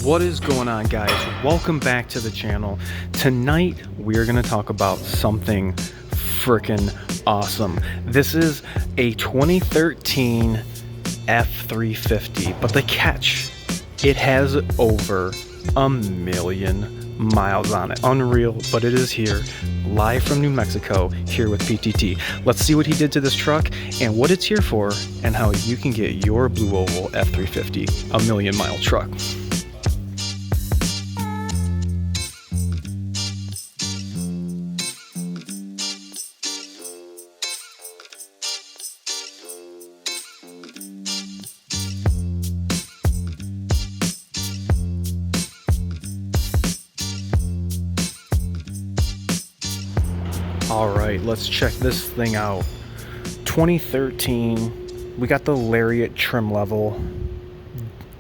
What is going on, guys? Welcome back to the channel. Tonight we're gonna talk about something freaking awesome. This is a 2013 F-350, but the catch, it has over 1 million miles on it. Unreal, but it is here, live from New Mexico, here with PTT. Let's see what he did to this truck and what it's here for, and how you can get your Blue Oval F-350 1 million mile truck. Alright, let's check this thing out. 2013, we got the Lariat trim level,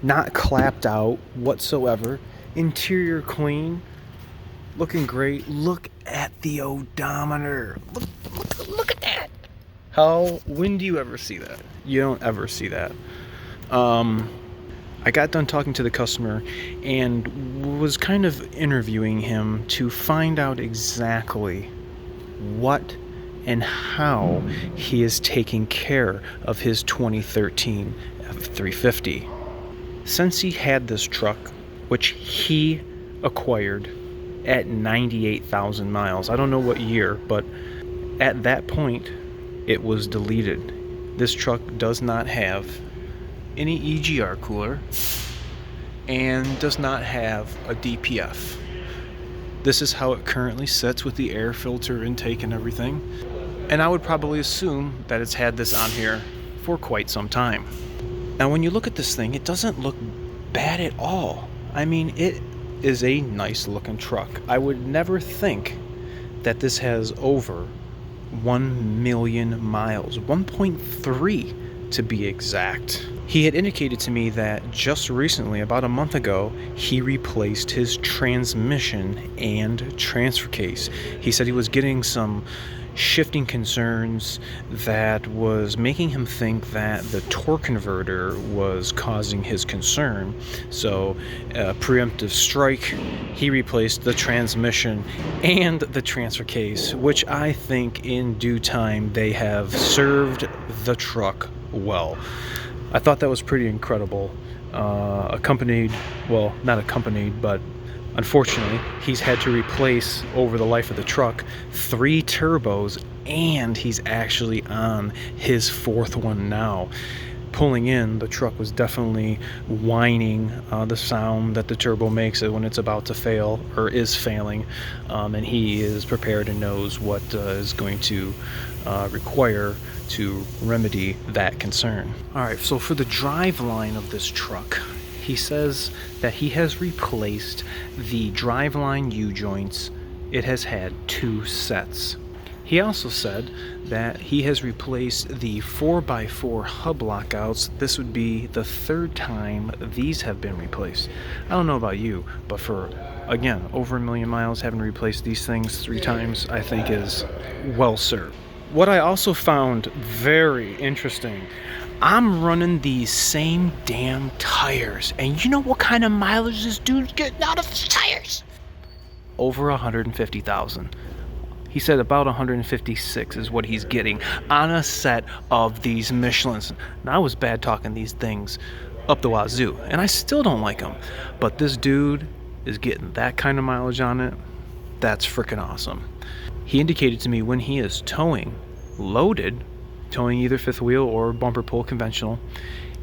not clapped out whatsoever. Interior clean, looking great. Look at the odometer. Look at that. When do you ever see that? You don't ever see that. I got done talking to the customer and was kind of interviewing him to find out exactly what and how he is taking care of his 2013 F-350. Since he had this truck, which he acquired at 98,000 miles, I don't know what year, but at that point it was deleted. This truck does not have any EGR cooler and does not have a DPF. This is how it currently sits with the air filter intake and everything. And I would probably assume that it's had this on here for quite some time. Now when you look at this thing, it doesn't look bad at all. I mean, it is a nice looking truck. I would never think that this has over 1 million miles, 1.3 to be exact. He had indicated to me that just recently, about a month ago, he replaced his transmission and transfer case. He said he was getting some shifting concerns that was making him think that the torque converter was causing his concern. So, preemptive strike, he replaced the transmission and the transfer case, which I think in due time they have served the truck well. I thought that was pretty incredible. Not accompanied, but unfortunately, he's had to replace, over the life of the truck, 3 turbos, and he's actually on his 4th one now. Pulling in, the truck was definitely whining, the sound that the turbo makes when it's about to fail, or is failing, and he is prepared and knows what is going to require to remedy that concern. Alright, so for the driveline of this truck, he says that he has replaced the driveline U-joints. It has had 2 sets. He also said that he has replaced the 4x4 hub lockouts. This would be the 3rd time these have been replaced. I don't know about you, but for, again, over 1 million miles, having replaced these things 3 times, I think is well served. What I also found very interesting, I'm running these same damn tires, and you know what kind of mileage this dude's getting out of his tires? Over 150,000. He said about 156 is what he's getting on a set of these Michelins. Now, I was bad talking these things up the wazoo, and I still don't like them, but this dude is getting that kind of mileage on it. That's freaking awesome. He indicated to me when he is towing loaded, towing either 5th wheel or bumper pull conventional,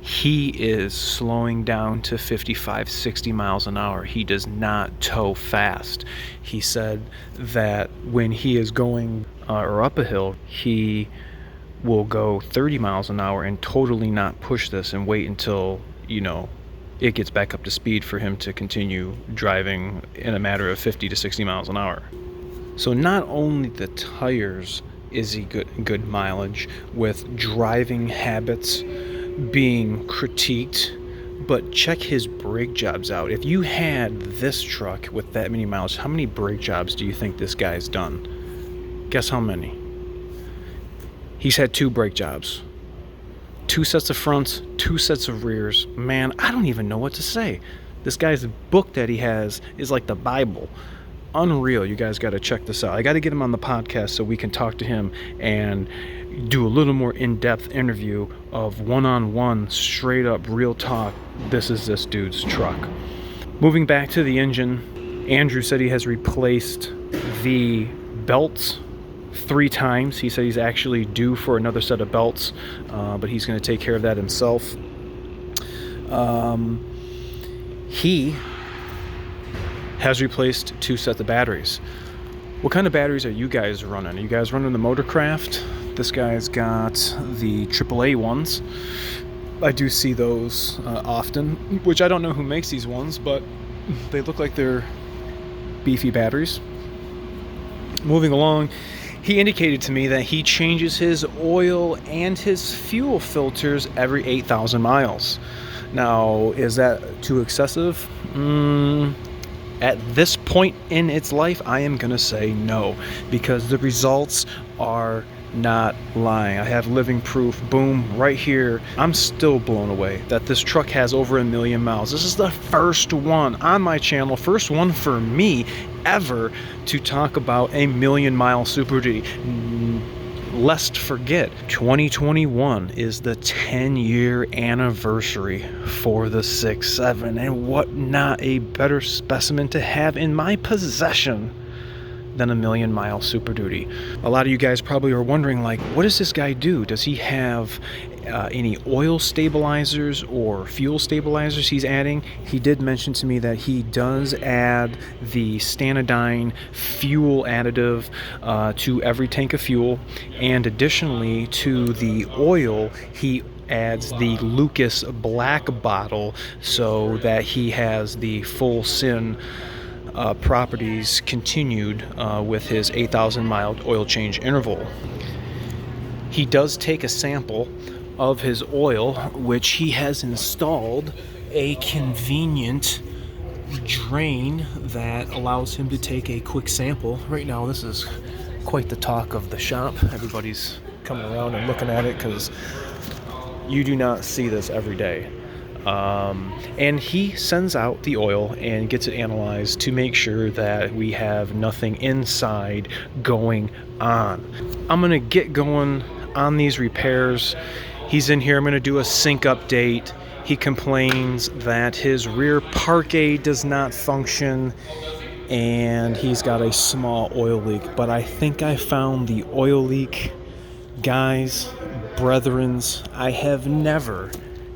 he is slowing down to 55, 60 miles an hour. He does not tow fast. He said that when he is going or up a hill, he will go 30 miles an hour and totally not push this and wait until, it gets back up to speed for him to continue driving in a matter of 50 to 60 miles an hour. So not only the tires is he good mileage, with driving habits being critiqued, but check his brake jobs out. If you had this truck with that many miles, how many brake jobs do you think this guy's done? Guess how many? He's had 2 brake jobs. 2 sets of fronts, 2 sets of rears. Man, I don't even know what to say. This guy's book that he has is like the Bible. Unreal. You guys got to check this out. I got to get him on the podcast so we can talk to him and do a little more in-depth interview of one-on-one, straight up real talk. This is this dude's truck. Moving back to the engine, Andrew said he has replaced the belts 3 times. He said he's actually due for another set of belts, but he's going to take care of that himself. He has replaced 2 sets of batteries. What kind of batteries are you guys running? Are you guys running the Motorcraft? This guy's got the AAA ones. I do see those often, which I don't know who makes these ones, but they look like they're beefy batteries. Moving along, he indicated to me that he changes his oil and his fuel filters every 8,000 miles. Now, is that too excessive? At this point in its life, I am going to say no, because the results are not lying. I have living proof, boom, right here. I'm still blown away that this truck has over 1 million miles. This is the first one on my channel, first one for me ever to talk about a 1 million mile Super Duty. Lest forget, 2021 is the 10-year anniversary for the 6.7, and what not a better specimen to have in my possession than a 1 million mile Super Duty. A lot of you guys probably are wondering, like, what does this guy do? Does he have any oil stabilizers or fuel stabilizers he's adding? He did mention to me that he does add the Stanodyne fuel additive to every tank of fuel, and additionally to the oil he adds the Lucas Black bottle so that he has the full SIN properties continued with his 8,000 mile oil change interval. He does take a sample of his oil, which he has installed a convenient drain that allows him to take a quick sample. Right now, this is quite the talk of the shop. Everybody's coming around and looking at it because you do not see this every day. And he sends out the oil and gets it analyzed to make sure that we have nothing inside going on. I'm going to get going on these repairs. He's in here. I'm going to do a sync update. He complains that his rear parquet does not function and he's got a small oil leak, but I think I found the oil leak. Guys, brethrens, I have never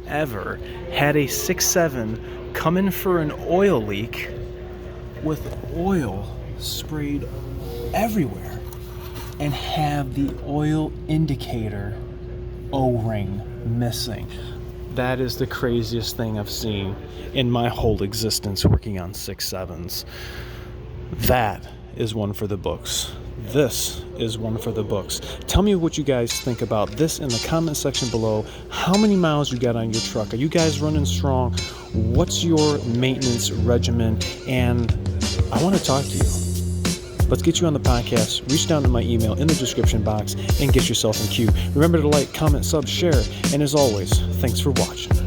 ever had a 6.7 come in for an oil leak with oil sprayed everywhere and have the oil indicator O-ring missing. That is the craziest thing I've seen in my whole existence working on 6.7s. That is one for the books. This is one for the books. Tell me what you guys think about this in the comment section below. How many miles you got on your truck? Are you guys running strong? What's your maintenance regimen? And I want to talk to you. Let's get you on the podcast. Reach down to my email in the description box and get yourself in queue. Remember to like, comment, sub, share, and as always, thanks for watching.